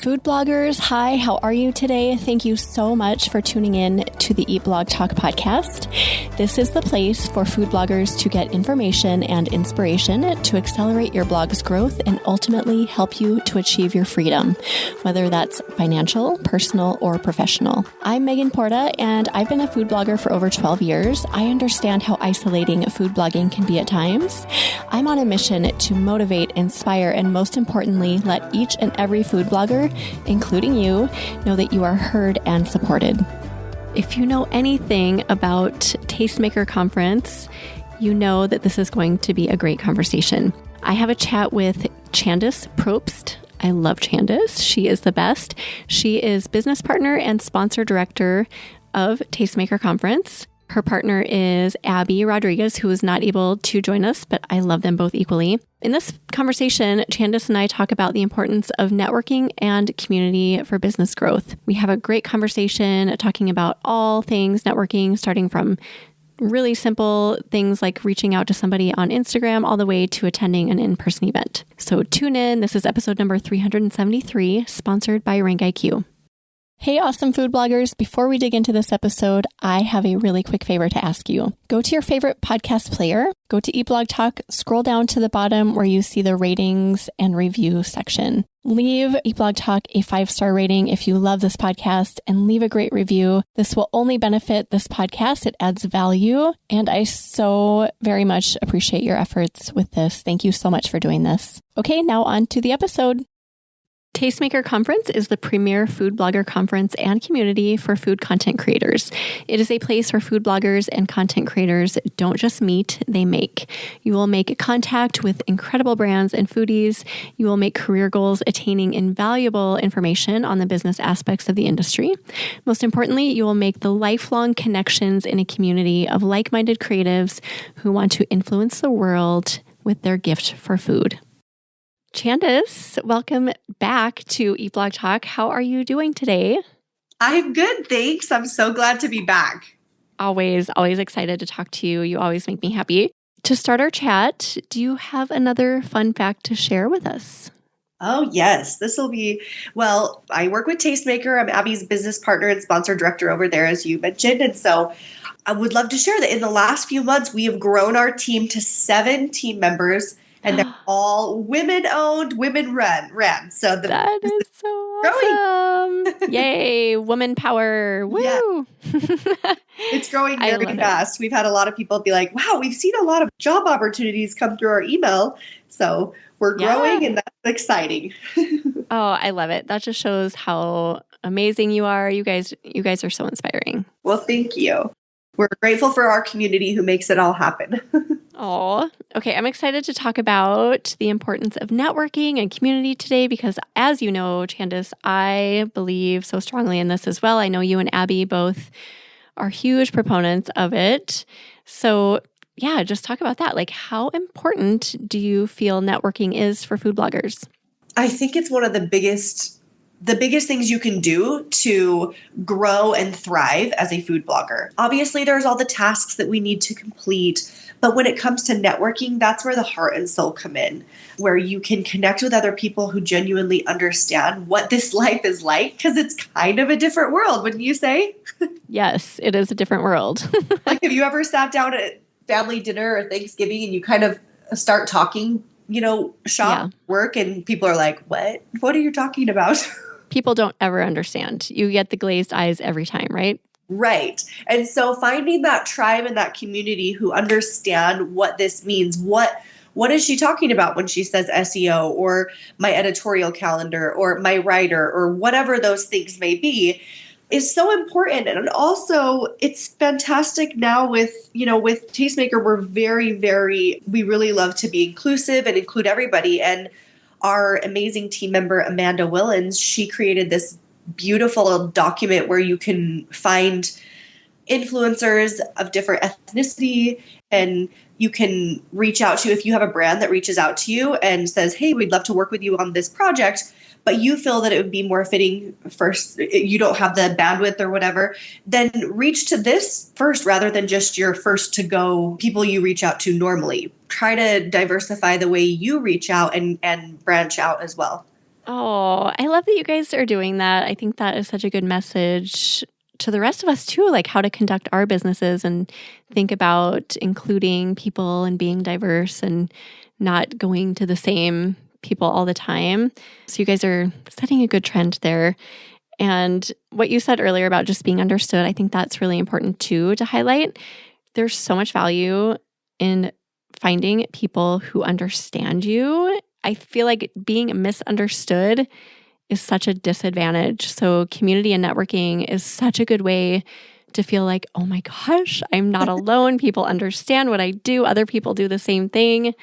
Food bloggers, hi, how are you today? Thank you so much for tuning in to the Eat Blog Talk podcast. This is the place for food bloggers to get information and inspiration to accelerate your blog's growth and ultimately help you to achieve your freedom, whether that's financial, personal, or professional. I'm Megan Porta, and I've been a food blogger for over 12 years. I understand how isolating food blogging can be at times. I'm on a mission to motivate, inspire, and most importantly, let each and every food blogger, including you, know that you are heard and supported. If you know anything about Tastemaker Conference, you know that this is going to be a great conversation. I have a chat with Chandice Probst. I love Chandice. She is the best. She is business partner and sponsor director of Tastemaker Conference. Her partner is Abby Rodriguez, who is not able to join us, but I love them both equally. In this conversation, Chandice and I talk about the importance of networking and community for business growth. We have a great conversation talking about all things networking, starting from really simple things like reaching out to somebody on Instagram all the way to attending an in-person event. So tune in. This is episode number 373, sponsored by RankIQ. Hey, awesome food bloggers. Before we dig into this episode, I have a really quick favor to ask you. Go to your favorite podcast player, go to Eat Blog Talk, scroll down to the bottom where you see the ratings and review section. Leave Eat Blog Talk a 5-star rating if you love this podcast and leave a great review. This will only benefit this podcast. It adds value, and I so very much appreciate your efforts with this. Thank you so much for doing this. Okay, now on to the episode. Tastemaker Conference is the premier food blogger conference and community for food content creators. It is a place where food bloggers and content creators don't just meet, they make. You will make contact with incredible brands and foodies. You will make career goals attaining invaluable information on the business aspects of the industry. Most importantly, you will make the lifelong connections in a community of like-minded creatives who want to influence the world with their gift for food. Chandice, welcome back to Eat Blog Talk. How are you doing today? I'm good, thanks. I'm so glad to be back. Always excited to talk to you. You always make me happy. To start our chat, do you have another fun fact to share with us? Oh, yes. This will be, well, I work with Tastemaker. I'm Abby's business partner and sponsor director over there, as you mentioned. And so I would love to share that in the last few months, we have grown our team to 7 team members. And they're all women-owned, women-run. So that is so awesome. Yay, woman power. Woo. Yeah. It's growing very fast. We've had a lot of people be like, wow, we've seen a lot of job opportunities come through our email. So we're growing and that's exciting. Oh, I love it. That just shows how amazing you are. You guys are so inspiring. Well, thank you. We're grateful for our community who makes it all happen. Oh, okay. I'm excited to talk about the importance of networking and community today because, as you know, Chandice, I believe so strongly in this as well. I know you and Abby both are huge proponents of it. So, yeah, just talk about that. Like, how important do you feel networking is for food bloggers? I think it's one of the biggest things you can do to grow and thrive as a food blogger. Obviously, there's all the tasks that we need to complete, but when it comes to networking, that's where the heart and soul come in, where you can connect with other people who genuinely understand what this life is like, because it's kind of a different world, wouldn't you say? Yes, it is a different world. Like, have you ever sat down at family dinner or Thanksgiving and you kind of start talking, work, and people are like, what? What are you talking about? People don't ever understand. You get the glazed eyes every time, right? Right. And so finding that tribe and that community who understand what this means, what is she talking about when she says SEO or my editorial calendar or my writer or whatever those things may be, is so important. And also it's fantastic now with Tastemaker, we're we really love to be inclusive and include everybody. And our amazing team member, Amanda Willens, she created this beautiful document where you can find influencers of different ethnicity, and you can reach out to, if you have a brand that reaches out to you and says, hey, we'd love to work with you on this project, but you feel that it would be more fitting first, you don't have the bandwidth or whatever, then reach to this first rather than just your first to go people you reach out to normally. Try to diversify the way you reach out and branch out as well. Oh, I love that you guys are doing that. I think that is such a good message to the rest of us too, like how to conduct our businesses and think about including people and being diverse and not going to the same people all the time. So you guys are setting a good trend there. And what you said earlier about just being understood, I think that's really important too to highlight. There's so much value in finding people who understand you. I feel like being misunderstood is such a disadvantage. So community and networking is such a good way to feel like, oh my gosh, I'm not alone. People understand what I do. Other people do the same thing.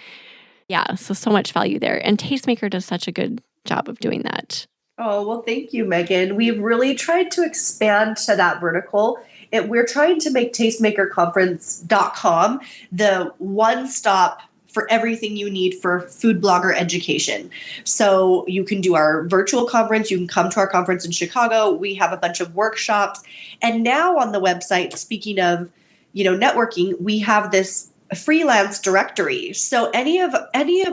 Yeah, so much value there. And Tastemaker does such a good job of doing that. Oh, well, thank you, Megan. We've really tried to expand to that vertical. We're trying to make tastemakerconference.com the one-stop for everything you need for food blogger education. So you can do our virtual conference. You can come to our conference in Chicago. We have a bunch of workshops. And now on the website, speaking of, networking, we have this freelance directory. So any of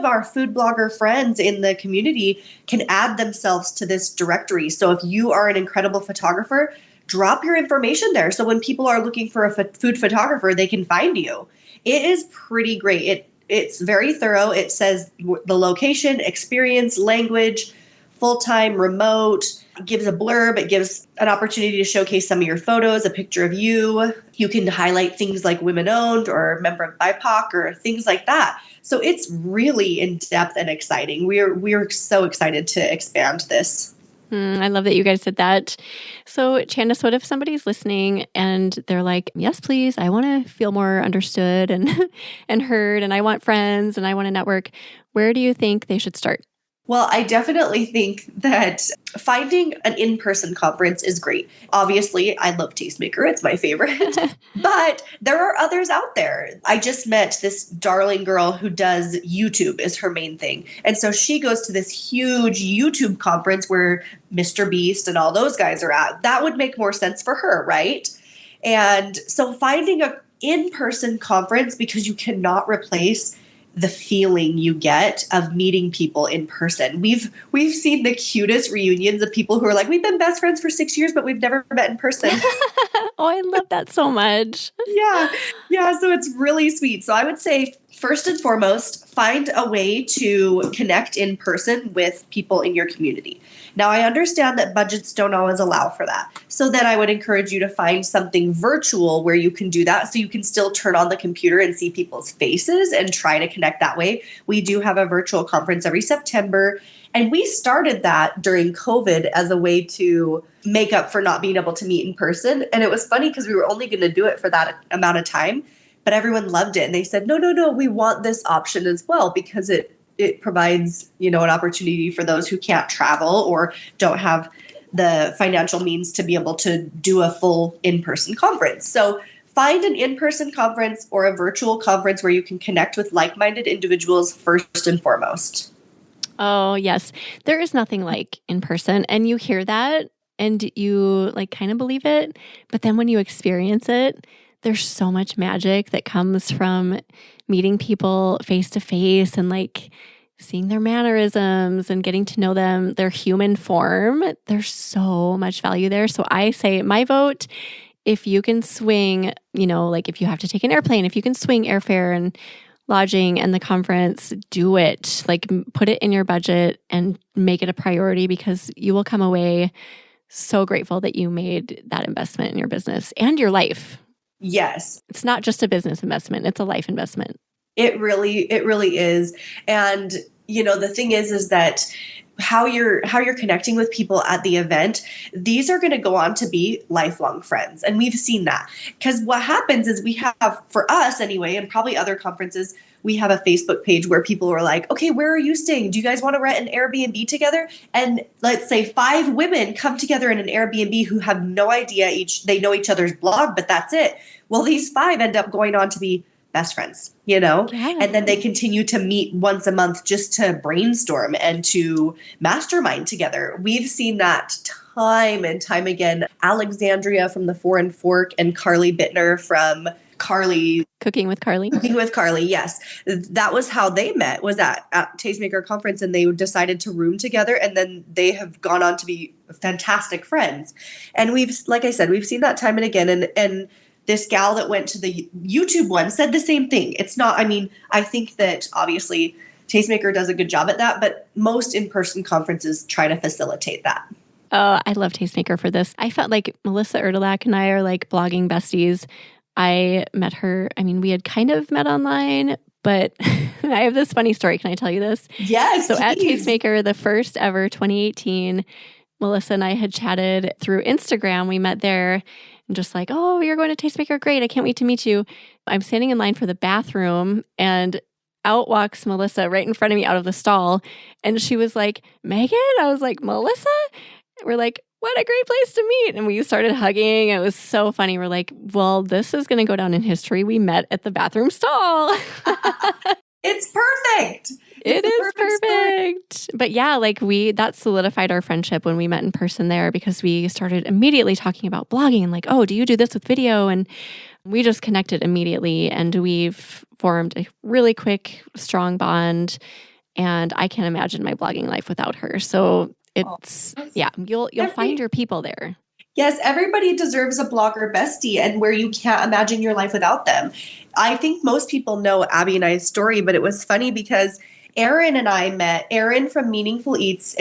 our food blogger friends in the community can add themselves to this directory. So if you are an incredible photographer, drop your information there. So when people are looking for a food photographer, they can find you. It is pretty great. It's very thorough. It says the location, experience, language, full-time, remote. It gives a blurb. It gives an opportunity to showcase some of your photos, a picture of you. You can highlight things like women-owned or member of BIPOC or things like that. So it's really in-depth and exciting. We're so excited to expand this. I love that you guys did that. So, Chandice, what if somebody's listening and they're like, yes, please, I want to feel more understood and heard, and I want friends and I want to network. Where do you think they should start? Well, I definitely think that finding an in-person conference is great. Obviously, I love Tastemaker. It's my favorite. But there are others out there. I just met this darling girl who does YouTube is her main thing. And so she goes to this huge YouTube conference where Mr. Beast and all those guys are at. That would make more sense for her, right? And so finding an in-person conference, because you cannot replace the feeling you get of meeting people in person. We've seen the cutest reunions of people who are like, we've been best friends for 6 years, but we've never met in person. Oh, I love that so much. Yeah. So it's really sweet. So I would say, first and foremost, find a way to connect in person with people in your community. Now, I understand that budgets don't always allow for that. So then I would encourage you to find something virtual where you can do that, so you can still turn on the computer and see people's faces and try to connect that way. We do have a virtual conference every September, and we started that during COVID as a way to make up for not being able to meet in person. And it was funny because we were only going to do it for that amount of time, but everyone loved it. And they said, no, we want this option as well, because it provides, an opportunity for those who can't travel or don't have the financial means to be able to do a full in-person conference. So find an in-person conference or a virtual conference where you can connect with like-minded individuals first and foremost. Oh, yes. There is nothing like in person. And you hear that and you kind of believe it. But then when you experience it, there's so much magic that comes from meeting people face to face and seeing their mannerisms and getting to know them, their human form. There's so much value there. So I say my vote, if you can swing, if you have to take an airplane, if you can swing airfare and lodging and the conference, do it. Put it in your budget and make it a priority, because you will come away so grateful that you made that investment in your business and your life. Yes. It's not just a business investment, it's a life investment. It really is. And, the thing is that how you're connecting with people at the event, these are going to go on to be lifelong friends. And we've seen that, because what happens is we have, for us anyway, and probably other conferences, we have a Facebook page where people are like, okay, where are you staying? Do you guys want to rent an Airbnb together? And let's say 5 women come together in an Airbnb who have no idea they know each other's blog, but that's it. Well, these 5 end up going on to be best friends, Yeah. And then they continue to meet once a month just to brainstorm and to mastermind together. We've seen that time and time again. Alexandria from the Four and Fork and Carly Bittner from Carly. Cooking with Carly. Cooking with Carly, yes. That was how they met, was at Tastemaker Conference, and they decided to room together, and then they have gone on to be fantastic friends. And like I said, we've seen that time and again, and this gal that went to the YouTube one said the same thing. It's not, I think that obviously Tastemaker does a good job at that, but most in-person conferences try to facilitate that. Oh, I love Tastemaker for this. I felt like Melissa Erdelak and I are like blogging besties. I met her, we had kind of met online, but I have this funny story. Can I tell you this? Yes, So please. At Tastemaker, the first ever 2018, Melissa and I had chatted through Instagram. We met there and just like, oh, you're going to Tastemaker. Great. I can't wait to meet you. I'm standing in line for the bathroom and out walks Melissa right in front of me out of the stall. And she was like, Megan? I was like, Melissa? We're like, what a great place to meet. And we started hugging. It was so funny. We're like, well, this is going to go down in history. We met at the bathroom stall. It's perfect. It is perfect. But yeah, that solidified our friendship when we met in person there, because we started immediately talking about blogging and like, oh, do you do this with video? And we just connected immediately, and we've formed a really quick, strong bond. And I can't imagine my blogging life without her. So you'll find your people there. Yes, everybody deserves a blogger bestie, and where you can't imagine your life without them. I think most people know Abby and I's story, but it was funny because Erin and I met. Erin from Meaningful Eats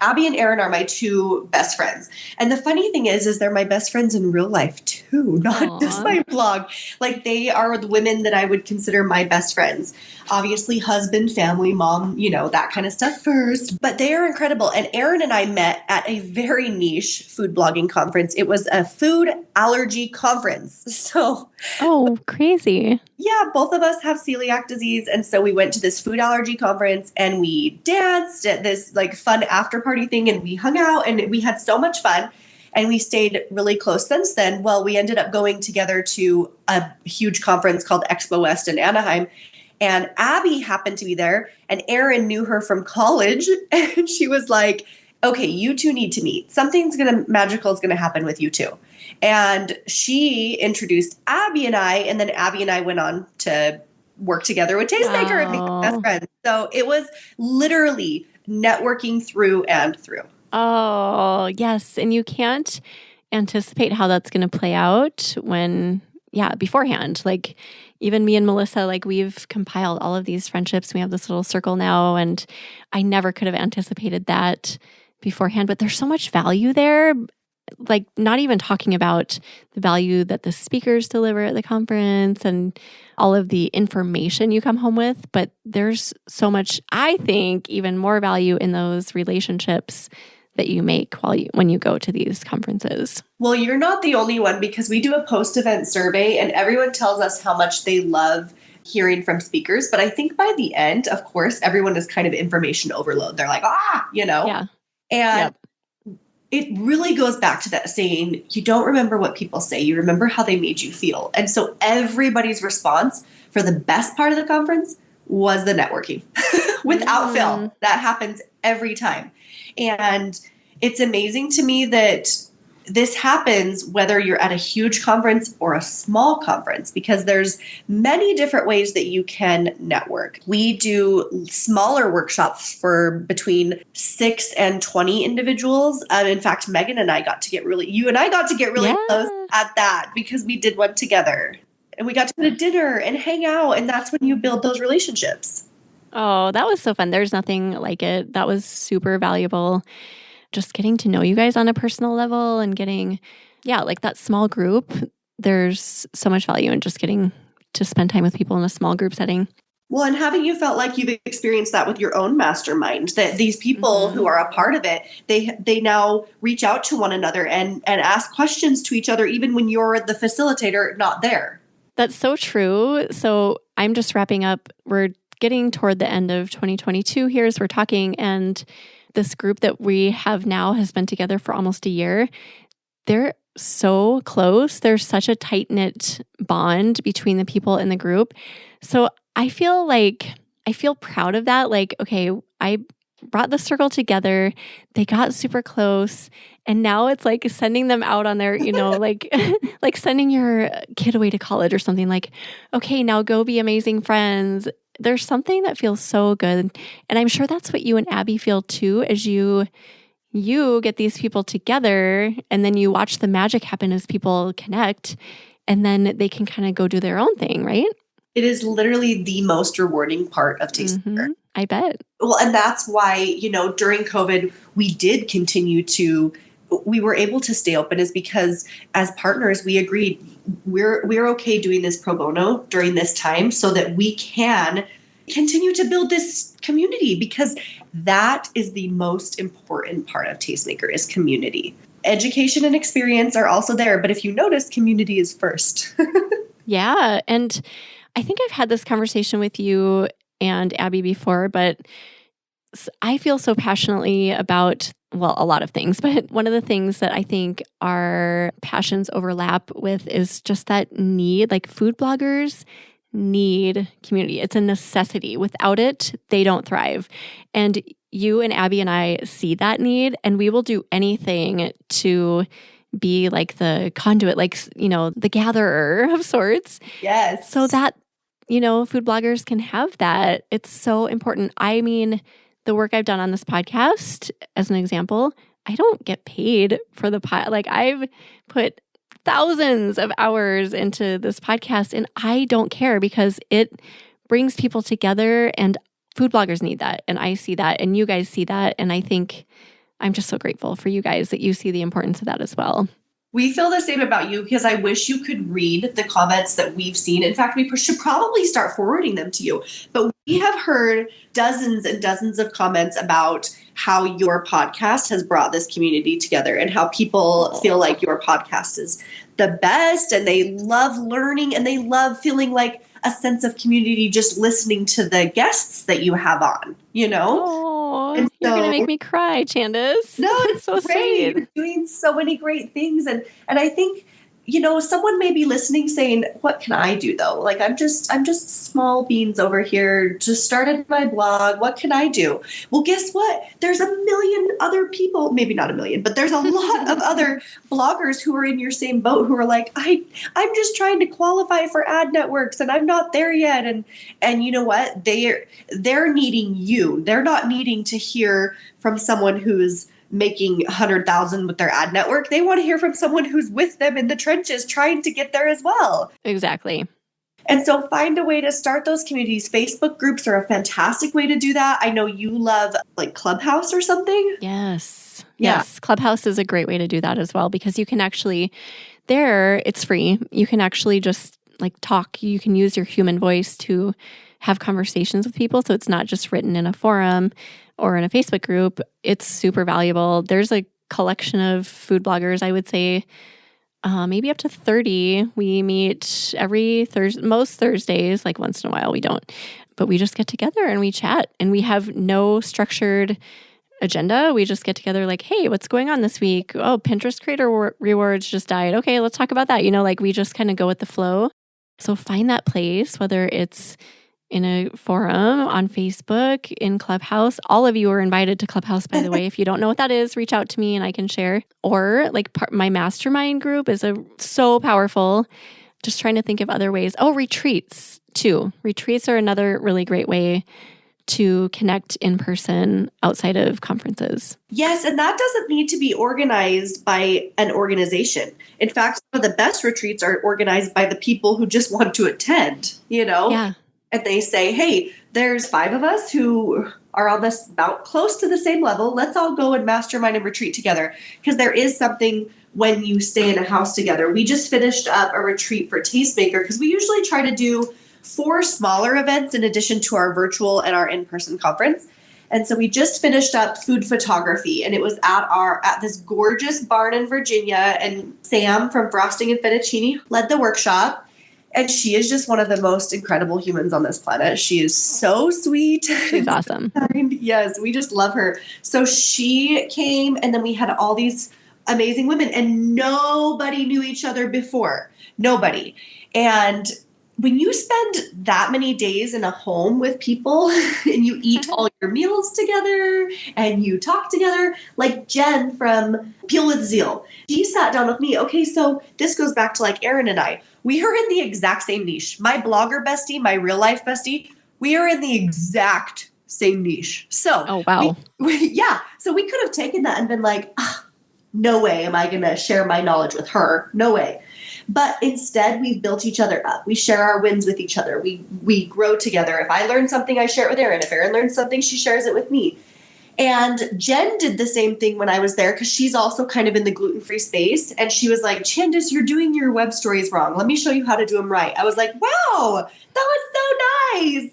Abby and Erin are my two best friends. And the funny thing is they're my best friends in real life too, not just my blog. Like, they are the women that I would consider my best friends. Obviously, husband, family, mom, that kind of stuff first. But they are incredible. And Erin and I met at a very niche food blogging conference. It was a food allergy conference. So, oh, crazy. Yeah, both of us have celiac disease. And so we went to this food allergy conference and we danced at this fun after party thing, and we hung out and we had so much fun, and we stayed really close since then. Well, we ended up going together to a huge conference called Expo West in Anaheim, and Abby happened to be there, and Erin knew her from college, and she was like, okay, you two need to meet. Magical is going to happen with you two. And she introduced Abby and I, and then Abby and I went on to work together with Tastemaker and become best friends. So it was literally networking through and through. Oh, yes. And you can't anticipate how that's going to play out beforehand. Like, even me and Melissa, we've compiled all of these friendships. We have this little circle now, and I never could have anticipated that beforehand. But there's so much value there. Not even talking about the value that the speakers deliver at the conference and all of the information you come home with, but there's so much, I think, even more value in those relationships that you make when you go to these conferences. Well, you're not the only one, because we do a post-event survey and everyone tells us how much they love hearing from speakers. But I think by the end, of course, everyone is kind of information overload. They're like, Yeah. And it really goes back to that saying, you don't remember what people say, you remember how they made you feel. And so everybody's response for the best part of the conference was the networking. Without fail. That happens every time. And it's amazing to me that this happens whether you're at a huge conference or a small conference, because there's many different ways that you can network. We do smaller workshops for between 6 and 20 individuals. In fact, Megan and I got to get really close at that, because we did one together and we got to go to dinner and hang out. And that's when you build those relationships. Oh, that was so fun. There's nothing like it. That was super valuable. Just getting to know you guys on a personal level and getting, that small group. There's so much value in just getting to spend time with people in a small group setting. Well, and having you felt like you've experienced that with your own mastermind, that these people who are a part of it, they now reach out to one another and ask questions to each other, even when you're the facilitator not there. That's so true. So I'm just wrapping up. We're getting toward the end of 2022 here as we're talking, and this group that we have now has been together for almost a year. They're so close. There's such a tight-knit bond between the people in the group. So I feel proud of that. Okay, I brought the circle together. They got super close. And now it's like sending them out on their, like, like sending your kid away to college or something like, okay, now go be amazing friends. There's something that feels so good. And I'm sure that's what you and Abby feel too, as you get these people together and then you watch the magic happen as people connect and then they can kind of go do their own thing, right? It is literally the most rewarding part of Tastemaker. I bet. Well, and that's why, during COVID, we were able to stay open is because as partners, we agreed we're okay doing this pro bono during this time so that we can continue to build this community, because that is the most important part of Tastemaker is community. Education and experience are also there, but if you notice, community is first. Yeah. And I think I've had this conversation with you and Abby before, but I feel so passionately about, well, a lot of things, but one of the things that I think our passions overlap with is just that need, like food bloggers need community. It's a necessity. Without it, they don't thrive. And you and Abby and I see that need, and we will do anything to be like the conduit, like, the gatherer of sorts. Yes. So that, food bloggers can have that. It's so important. I mean, the work I've done on this podcast, as an example, I don't get paid for the like I've put thousands of hours into this podcast and I don't care because it brings people together, and food bloggers need that. And I see that, and you guys see that. And I think I'm just so grateful for you guys that you see the importance of that as well. We feel the same about you, because I wish you could read the comments that we've seen. In fact, we should probably start forwarding them to you. But we have heard dozens and dozens of comments about how your podcast has brought this community together and how people feel like your podcast is the best, and they love learning and they love feeling like a sense of community just listening to the guests that you have on, Oh, you're going to make me cry, Chandice. No, it's so great. sweet. You're doing so many great things. And I think, someone may be listening saying, what can I do though? Like, I'm just small beans over here, just started my blog. What can I do? Well, guess what? There's a million other people, maybe not a million, but there's a lot of other bloggers who are in your same boat who are like, I'm just trying to qualify for ad networks and I'm not there yet. And you know what? They're needing you. They're not needing to hear from someone who's making 100,000 with their ad network. They want to hear from someone who's with them in the trenches trying to get there as well. Exactly. And so find a way to start those communities. Facebook groups are a fantastic way to do that. I know you love like Clubhouse or something. Yes. Yeah. Yes. Clubhouse is a great way to do that as well, because you can actually, it's free. You can actually just like talk. You can use your human voice to have conversations with people. So it's not just written in a forum or in a Facebook group. It's super valuable. There's a collection of food bloggers, I would say, maybe up to 30. We meet every most Thursdays, like once in a while we don't, but we just get together and we chat, and we have no structured agenda. We just get together like, hey, what's going on this week? Oh, Pinterest creator rewards just died. Okay, let's talk about that. Like we just kind of go with the flow. So find that place, whether it's in a forum, on Facebook, in Clubhouse. All of you are invited to Clubhouse, by the way. If you don't know what that is, reach out to me and I can share. Or like my mastermind group is so powerful. Just trying to think of other ways. Oh, retreats too. Retreats are another really great way to connect in person outside of conferences. Yes, and that doesn't need to be organized by an organization. In fact, some of the best retreats are organized by the people who just want to attend, Yeah. And they say, hey, there's 5 of us who are on this about close to the same level. Let's all go and mastermind and retreat together. Because there is something when you stay in a house together. We just finished up a retreat for Tastemaker, because we usually try to do 4 smaller events in addition to our virtual and our in-person conference. And so we just finished up food photography, and it was at this gorgeous barn in Virginia, and Sam from Frosting and Fettuccine led the workshop. And she is just one of the most incredible humans on this planet. She is so sweet. She's awesome. Yes, we just love her. So she came, and then we had all these amazing women, and nobody knew each other before. Nobody. And when you spend that many days in a home with people and you eat all your meals together and you talk together, like Jen from Peel with Zeal, she sat down with me. Okay, so this goes back to like Erin and I. We are in the exact same niche. My blogger bestie, my real life bestie, we are in the exact same niche. So, oh, wow. So we could have taken that and been like, no way am I going to share my knowledge with her. No way. But instead, we've built each other up. We share our wins with each other. We grow together. If I learn something, I share it with Erin. If Erin learns something, she shares it with me. And Jen did the same thing when I was there because she's also kind of in the gluten-free space. And she was like, Chandice, you're doing your web stories wrong. Let me show you how to do them right. I was like, wow, that was so nice,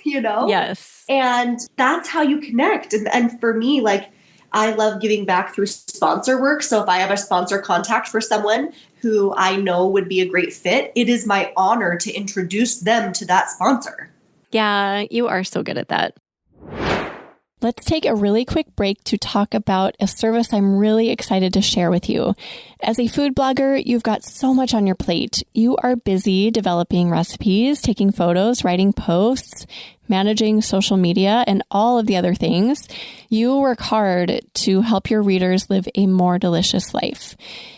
Yes. And that's how you connect. And for me, like, I love giving back through sponsor work. So if I have a sponsor contact for someone who I know would be a great fit, it is my honor to introduce them to that sponsor. Yeah, you are so good at that. Let's take a really quick break to talk about a service I'm really excited to share with you. As a food blogger, you've got so much on your plate. You are busy developing recipes, taking photos, writing posts, managing social media, and all of the other things. You work hard to help your readers live a more delicious life.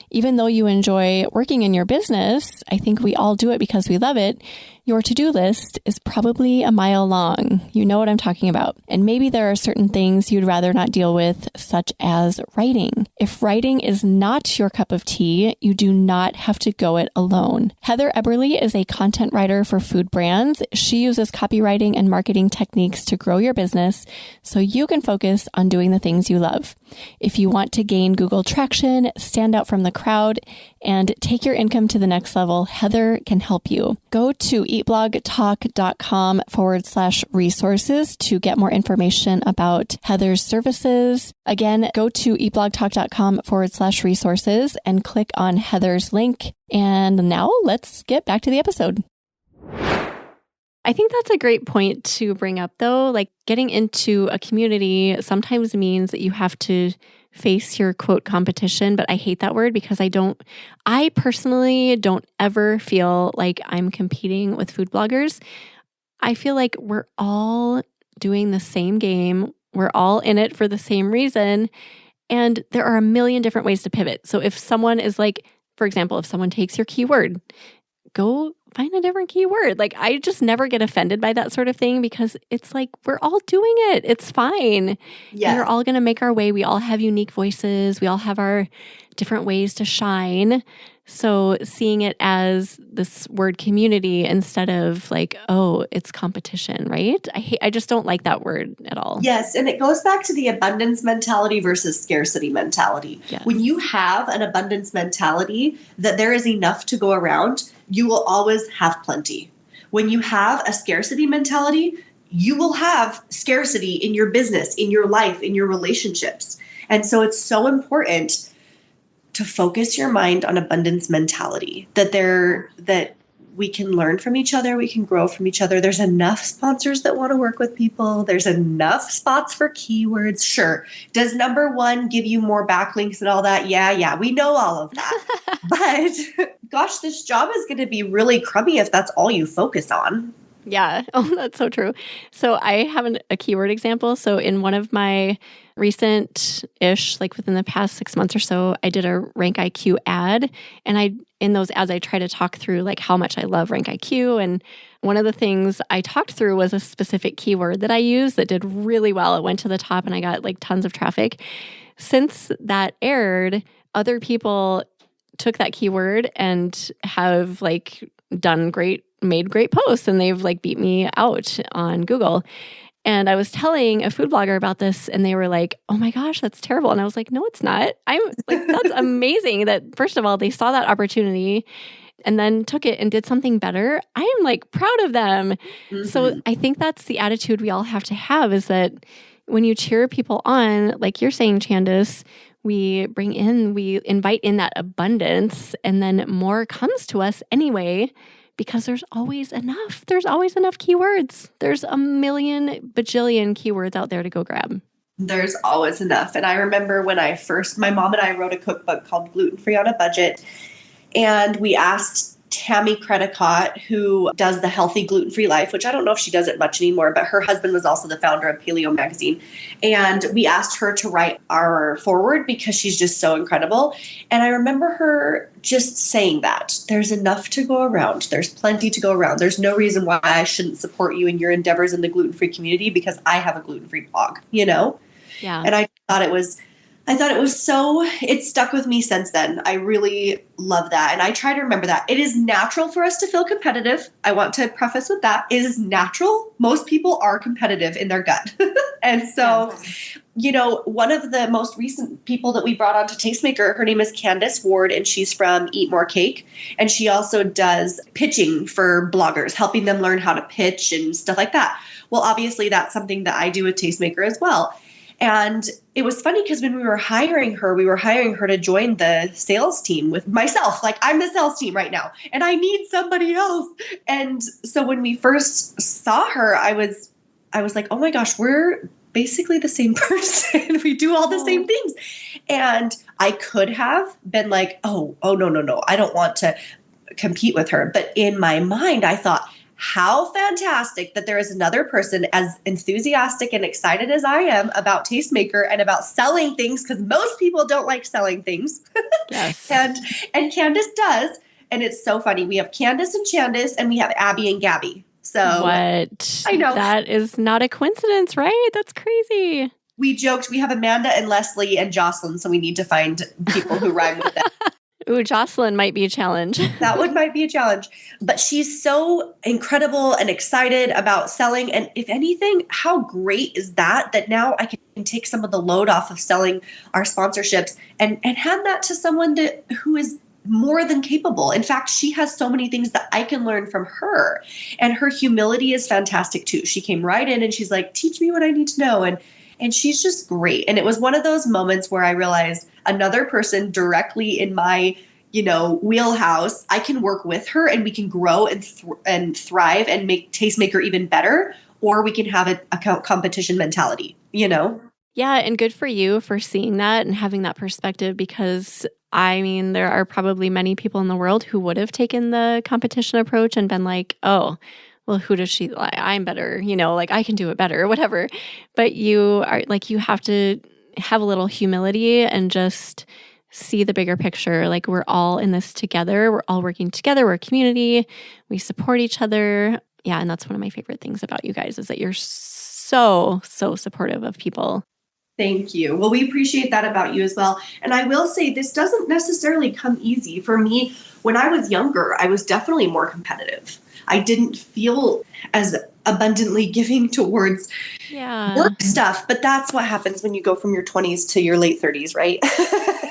Even though you enjoy working in your business, I think we all do it because we love it, your to-do list is probably a mile long. You know what I'm talking about. And maybe there are certain things you'd rather not deal with, such as writing. If writing is not your cup of tea, you do not have to go it alone. Heather Eberly is a content writer for food brands. She uses copywriting and marketing techniques to grow your business so you can focus on doing the things you love. If you want to gain Google traction, stand out from the crowd, and take your income to the next level, Heather can help you. Go to eatblogtalk.com/resources to get more information about Heather's services. Again, go to eatblogtalk.com/resources and click on Heather's link. And now let's get back to the episode. I think that's a great point to bring up, though. Like, getting into a community sometimes means that you have to face your quote competition, but I hate that word because I personally don't ever feel like I'm competing with food bloggers. I feel like we're all doing the same game. We're all in it for the same reason. And there are a million different ways to pivot. So if someone is like, for example, if someone takes your keyword, go find a different keyword. Like, I just never get offended by that sort of thing because it's like, we're all doing it. It's fine. Yes. We're all going to make our way. We all have unique voices. We all have our different ways to shine. So seeing it as this word community instead of like, oh, it's competition, right? I just don't like that word at all. Yes. And it goes back to the abundance mentality versus scarcity mentality. Yes. When you have an abundance mentality that there is enough to go around, you will always have plenty. When you have a scarcity mentality, you will have scarcity in your business, in your life, in your relationships. And so it's so important to focus your mind on abundance mentality, that we can learn from each other, we can grow from each other. There's enough sponsors that want to work with people. There's enough spots for keywords. Sure. Does number one give you more backlinks and all that? Yeah, we know all of that. But gosh, this job is going to be really crummy if that's all you focus on. Yeah. Oh, that's so true. So I have a keyword example. So in one of my recent-ish, like within the past 6 months or so, I did a Rank IQ ad. And in those ads, I try to talk through like how much I love Rank IQ. And one of the things I talked through was a specific keyword that I used that did really well. It went to the top and I got like tons of traffic. Since that aired, other people took that keyword and have like made great posts, and they've like beat me out on Google. And I was telling a food blogger about this and they were like, oh my gosh, that's terrible. And I was like, no, it's not. I'm like, that's amazing that first of all, they saw that opportunity and then took it and did something better. I am like proud of them. Mm-hmm. So I think that's the attitude we all have to have, is that when you cheer people on, like you're saying, Chandice, we invite in that abundance, and then more comes to us anyway, because there's always enough. There's always enough keywords. There's a million bajillion keywords out there to go grab. There's always enough. And I remember when my mom and I wrote a cookbook called Gluten Free on a Budget. And we asked Tammy Credicott, who does the Healthy Gluten-Free Life, which I don't know if she does it much anymore, but her husband was also the founder of Paleo Magazine. And we asked her to write our foreword because she's just so incredible. And I remember her just saying that there's enough to go around. There's plenty to go around. There's no reason why I shouldn't support you in your endeavors in the gluten-free community because I have a gluten-free blog, you know? Yeah. And I thought it was it's stuck with me since then. I really love that. And I try to remember that. It is natural for us to feel competitive. I want to preface with that. It is natural. Most people are competitive in their gut. And so, you know, one of the most recent people that we brought on to Tastemaker, her name is Candice Ward, and she's from Eat More Cake. And she also does pitching for bloggers, helping them learn how to pitch and stuff like that. Well, obviously that's something that I do with Tastemaker as well. And it was funny because when we were hiring her to join the sales team with myself. Like, I'm the sales team right now and I need somebody else. And so when we first saw her, I was like, oh my gosh, we're basically the same person. We do all the same things. And I could have been like, no, I don't want to compete with her. But in my mind, I thought, how fantastic that there is another person as enthusiastic and excited as I am about Tastemaker and about selling things, because most people don't like selling things. Yes. and Candice does. And it's so funny. We have Candice and Chandice, and we have Abby and Gabby. So what? I know. That is not a coincidence, right? That's crazy. We joked we have Amanda and Leslie and Jocelyn, so we need to find people who rhyme with that. Ooh, Jocelyn might be a challenge. That one might be a challenge. But she's so incredible and excited about selling. And if anything, how great is that now I can take some of the load off of selling our sponsorships and hand that to someone who is more than capable. In fact, she has so many things that I can learn from her. And her humility is fantastic too. She came right in and she's like, teach me what I need to know. And she's just great. And it was one of those moments where I realized another person directly in my, wheelhouse, I can work with her and we can grow and thrive and make Tastemaker even better, or we can have a competition mentality, Yeah. And good for you for seeing that and having that perspective, because there are probably many people in the world who would have taken the competition approach and been like, oh, well, who does she like? I'm better, I can do it better or whatever. But you are like, you have to have a little humility and just see the bigger picture. Like, we're all in this together. We're all working together. We're a community. We support each other. Yeah. And that's one of my favorite things about you guys is that you're so supportive of people. Thank you. Well, we appreciate that about you as well. And I will say this doesn't necessarily come easy. For me, when I was younger, I was definitely more competitive. I didn't feel as abundantly giving towards work stuff, but that's what happens when you go from your 20s to your late 30s, right?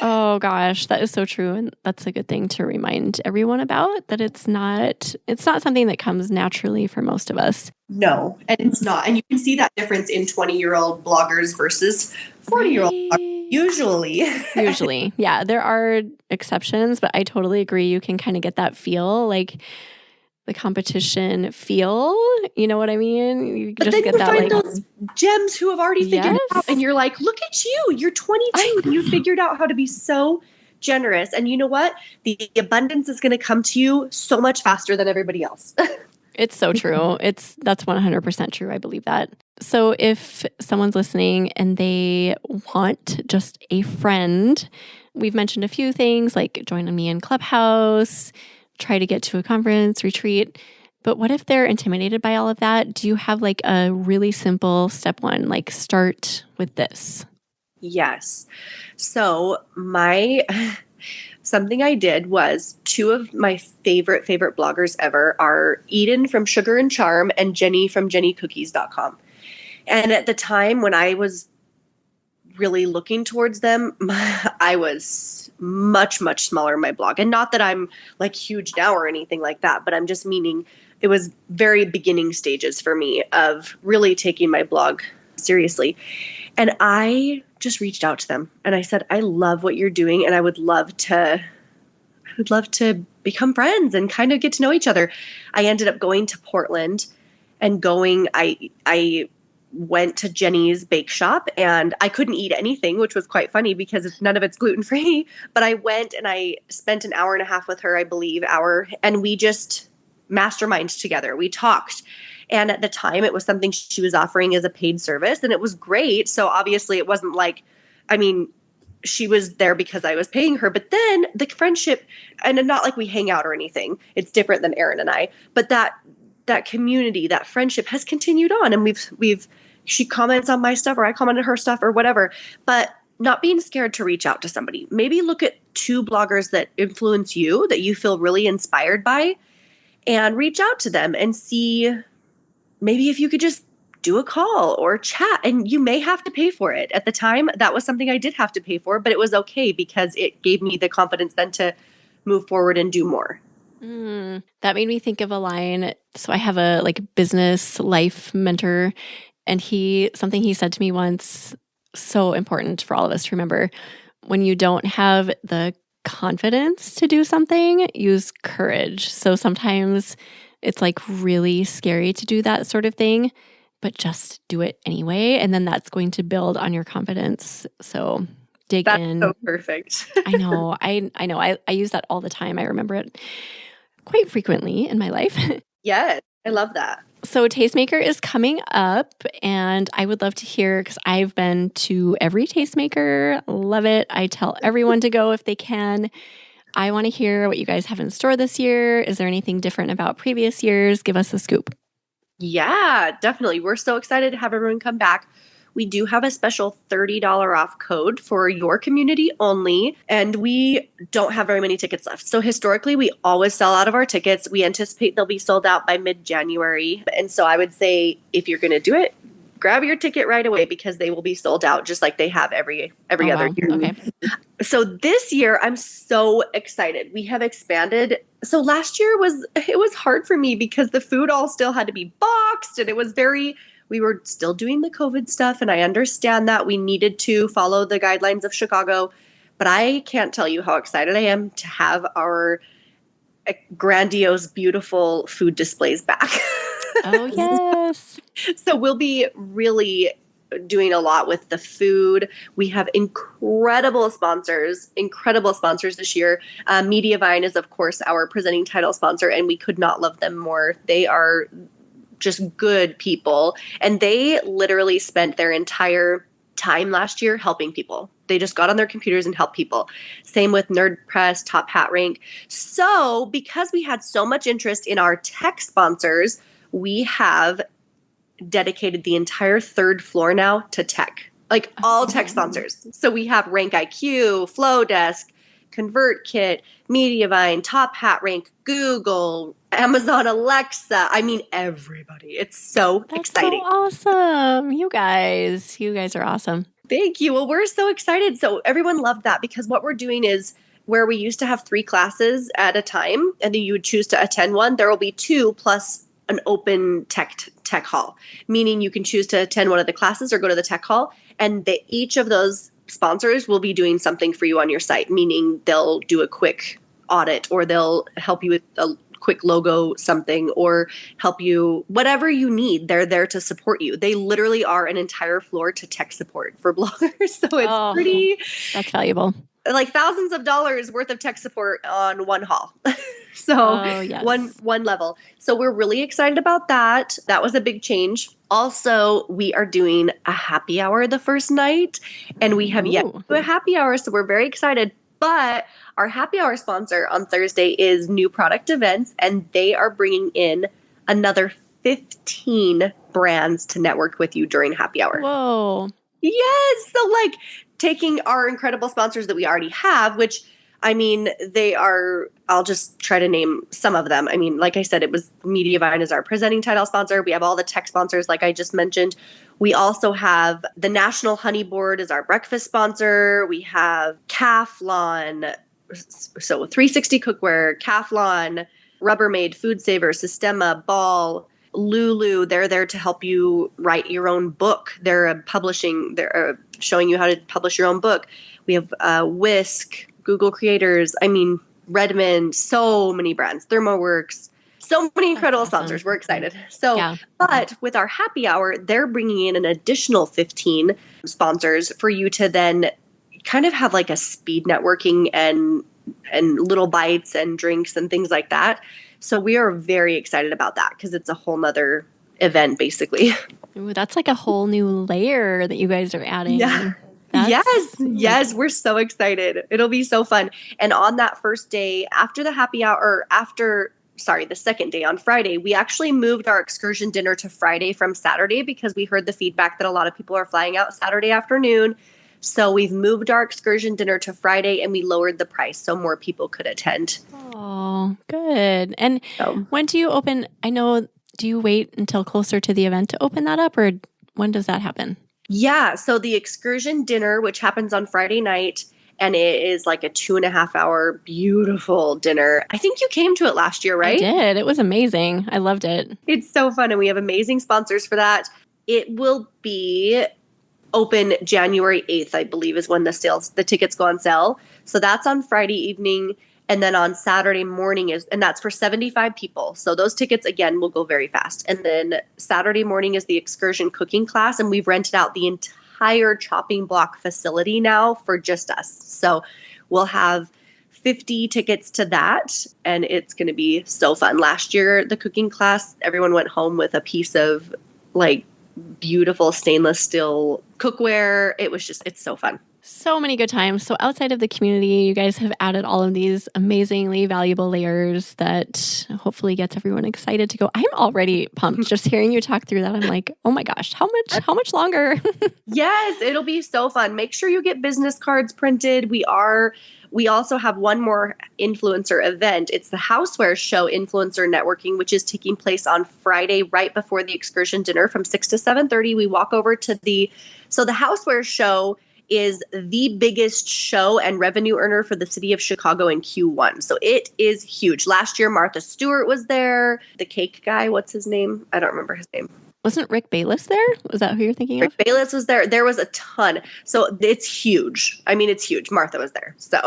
Oh gosh, that is so true. And that's a good thing to remind everyone about, that it's not something that comes naturally for most of us. No, and it's not. And you can see that difference in 20-year-old bloggers versus 40-year-old bloggers, usually. Usually. Yeah, there are exceptions, but I totally agree. You can kind of get that feel, like the competition feel, you know what I mean? You but just then get you that find like those gems who have already figured it out, and you're like, look at you, you're 22 and you figured out how to be so generous. And you know what? The abundance is going to come to you so much faster than everybody else. It's so true. That's 100% true. I believe that. So if someone's listening and they want just a friend, we've mentioned a few things like joining me in Clubhouse, try to get to a conference, retreat. But what if they're intimidated by all of that? Do you have like a really simple step one, like start with this? Yes. So something I did was two of my favorite bloggers ever are Eden from Sugar and Charm and Jenny from jennycookies.com. And at the time when I was really looking towards them, I was much, much smaller in my blog. And not that I'm like huge now or anything like that, but I'm just meaning it was very beginning stages for me of really taking my blog seriously. And I just reached out to them and I said, I love what you're doing and I would love to become friends and kind of get to know each other. I ended up going to Portland and I went to Jenny's bake shop, and I couldn't eat anything, which was quite funny because none of it's gluten-free. But I went and I spent an hour and a half with her, I believe, and we just masterminded together. We talked. And at the time, it was something she was offering as a paid service, and it was great. So obviously it wasn't like, I mean, she was there because I was paying her. But then the friendship, and not like we hang out or anything. It's different than Erin and I. But that community, that friendship has continued on. And she comments on my stuff, or I comment on her stuff, or whatever. But not being scared to reach out to somebody. Maybe look at 2 bloggers that influence you, that you feel really inspired by, and reach out to them and see maybe if you could just do a call or chat. And you may have to pay for it. At the time, that was something I did have to pay for, but it was okay because it gave me the confidence then to move forward and do more. That made me think of a line. So I have a business life mentor, and something he said to me once, so important for all of us to remember: when you don't have the confidence to do something, use courage. So sometimes it's really scary to do that sort of thing, but just do it anyway. And then that's going to build on your confidence. So dig in. That's so perfect. I know. I use that all the time. I remember it quite frequently in my life. Yes, I love that. So Tastemaker is coming up, and I would love to hear, because I've been to every Tastemaker, love it. I tell everyone to go if they can. I want to hear what you guys have in store this year. Is there anything different about previous years? Give us a scoop. Yeah, definitely. We're so excited to have everyone come back. We do have a special $30 off code for your community only, and we don't have very many tickets left. So historically, we always sell out of our tickets. We anticipate they'll be sold out by mid-January. And so I would say if you're going to do it, grab your ticket right away because they will be sold out just like they have every other year. Okay. So this year, I'm so excited. We have expanded. So last year it was hard for me because the food all still had to be boxed, and we were still doing the COVID stuff, and I understand that we needed to follow the guidelines of Chicago, but I can't tell you how excited I am to have our grandiose, beautiful food displays back. Oh, yes. So we'll be really doing a lot with the food. We have incredible sponsors this year. Mediavine is, of course, our presenting title sponsor, and we could not love them more. They are just good people, and they literally spent their entire time last year helping people. They just got on their computers and helped people. Same with Nerd Press, Top Hat Rank. So because we had so much interest in our tech sponsors, we have dedicated the entire 3rd floor now to tech, all tech sponsors. So we have Rank IQ, Flowdesk, ConvertKit, Mediavine, Top Hat Rank, Google, Amazon Alexa. I mean, everybody. It's so exciting. That's so awesome. You guys are awesome. Thank you. Well, we're so excited. So everyone loved that because what we're doing is where we used to have 3 classes at a time, and then you would choose to attend one, there will be 2 plus an open tech hall, meaning you can choose to attend one of the classes or go to the tech hall, and each of those sponsors will be doing something for you on your site, meaning they'll do a quick audit, or they'll help you with a quick logo something, or help you whatever you need. They're there to support you. They literally are an entire floor to tech support for bloggers. So it's that's valuable. Thousands of dollars worth of tech support on one hall. So yes. one level. So we're really excited about that. That was a big change. Also, we are doing a happy hour the first night, and we have yet to do a happy hour. So we're very excited. But our happy hour sponsor on Thursday is New Product Events, and they are bringing in another 15 brands to network with you during happy hour. Whoa. Yes. So taking our incredible sponsors that we already have, which they are, I'll just try to name some of them. Like I said, it was Mediavine is our presenting title sponsor. We have all the tech sponsors, like I just mentioned. We also have the National Honey Board as our breakfast sponsor. We have Calphalon, so 360 Cookware, Calphalon, Rubbermaid, Food Saver, Sistema, Ball, Lulu. They're there to help you write your own book. They're showing you how to publish your own book. We have Whisk, Google Creators, Redmond, so many brands, ThermoWorks, So many incredible awesome. sponsors. We're excited. So, Yeah. But with our happy hour, they're bringing in an additional 15 sponsors for you to then kind of have like a speed networking and little bites and drinks and things like that. So we are very excited about that because it's a whole nother event basically. Ooh, that's like a whole new layer that you guys are adding. Yeah. Yes. We're so excited. It'll be so fun. And on that first day after the happy hour, the second day on Friday, we actually moved our excursion dinner to Friday from Saturday because we heard the feedback that a lot of people are flying out Saturday afternoon. So we've moved our excursion dinner to Friday and we lowered the price so more people could attend. Oh, good. And when do you open? Do you wait until closer to the event to open that up, or when does that happen? Yeah. So the excursion dinner, which happens on Friday night, and it is like a 2.5 hour beautiful dinner. I think you came to it last year, right? I did. It was amazing. I loved it. It's so fun. And we have amazing sponsors for that. It will be open January 8th, I believe, is when the tickets go on sale. So that's on Friday evening. And then on Saturday morning and that's for 75 people. So those tickets, again, will go very fast. And then Saturday morning is the excursion cooking class. And we've rented out the entire chopping block facility now for just us. So we'll have 50 tickets to that. And it's going to be so fun. Last year, the cooking class, everyone went home with a piece of like beautiful stainless steel cookware. It's so fun. So many good times. So outside of the community, you guys have added all of these amazingly valuable layers that hopefully gets everyone excited to go. I'm already pumped just hearing you talk through that. I'm like, oh my gosh, how much longer? Yes, it'll be so fun. Make sure you get business cards printed. We also have one more influencer event. It's the Housewares Show Influencer Networking, which is taking place on Friday right before the excursion dinner from 6 to 7:30. We walk over to the Housewares Show is the biggest show and revenue earner for the city of Chicago in Q1. So it is huge. Last year, Martha Stewart was there. The cake guy, what's his name? I don't remember his name. Wasn't Rick Bayless there? Was that who you're thinking of? Rick Bayless was there. There was a ton. So it's huge. I mean, it's huge. Martha was there. So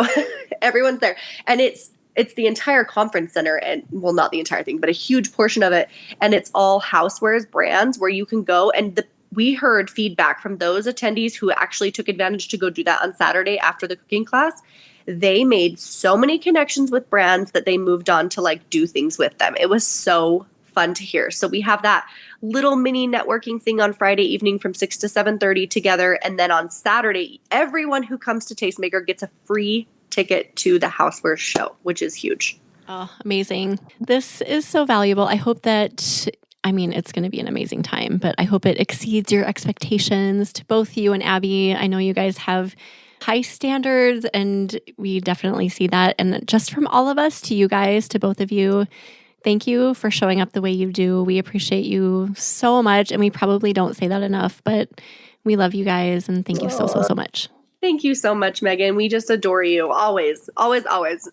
everyone's there. And it's the entire conference center, and well, not the entire thing, but a huge portion of it. And it's all housewares brands where you can go. And we heard feedback from those attendees who actually took advantage to go do that on Saturday after the cooking class. They made so many connections with brands that they moved on to like do things with them. It was so fun to hear. So we have that little mini networking thing on Friday evening from 6 to 7:30 together. And then on Saturday, everyone who comes to Tastemaker gets a free ticket to the Housewares Show, which is huge. Oh, amazing. This is so valuable. I hope that it's going to be an amazing time, but I hope it exceeds your expectations to both you and Abby. I know you guys have high standards, and we definitely see that. And just from all of us to you guys, to both of you, thank you for showing up the way you do. We appreciate you so much, and we probably don't say that enough, but we love you guys, and thank you so much. Thank you so much, Megan. We just adore you. Always, always, always.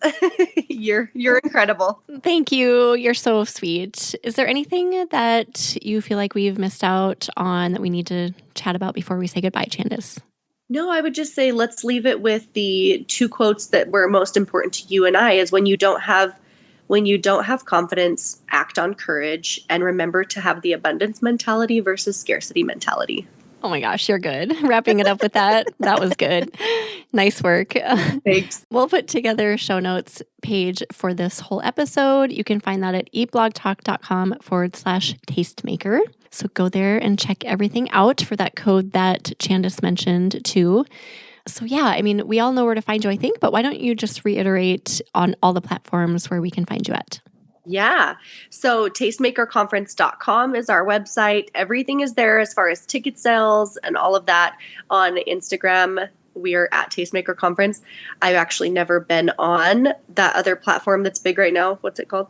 You're incredible. Thank you. You're so sweet. Is there anything that you feel like we've missed out on that we need to chat about before we say goodbye, Chandice? No, I would just say let's leave it with the 2 quotes that were most important to you and I is when you don't have confidence, act on courage, and remember to have the abundance mentality versus scarcity mentality. Oh my gosh, you're good. Wrapping it up with that. That was good. Nice work. Thanks. We'll put together a show notes page for this whole episode. You can find that at eatblogtalk.com/tastemaker. So go there and check everything out for that code that Chandice mentioned too. So yeah, we all know where to find you, I think, but why don't you just reiterate on all the platforms where we can find you at? Yeah. So tastemakerconference.com is our website. Everything is there as far as ticket sales and all of that. On Instagram, we are at Tastemaker Conference. I've actually never been on that other platform that's big right now. What's it called?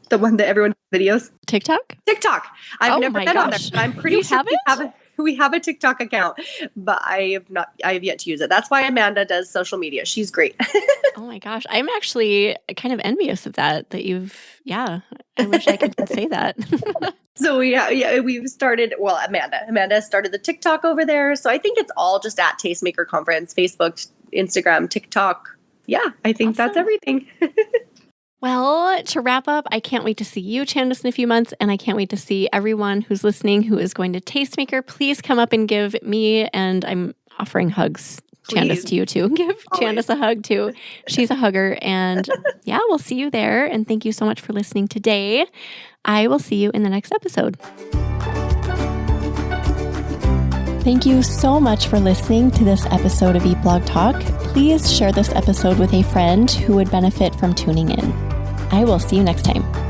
The one that everyone videos? TikTok? I've never been on there. But I'm pretty sure we have a TikTok account, but I have yet to use it. That's why Amanda does social media. She's great. Oh my gosh. I'm actually kind of envious of that I wish I could say that. So we've started, Amanda started the TikTok over there. So I think it's all just at Tastemaker Conference, Facebook, Instagram, TikTok. Yeah, I think That's everything. Well, to wrap up, I can't wait to see you, Chandice, in a few months, and I can't wait to see everyone who's listening who is going to Tastemaker. Please come up and give me, and I'm offering hugs, Chandice, to you too. Give Chandice a hug too. She's a hugger. And yeah, we'll see you there. And thank you so much for listening today. I will see you in the next episode. Thank you so much for listening to this episode of Eat Blog Talk. Please share this episode with a friend who would benefit from tuning in. I will see you next time.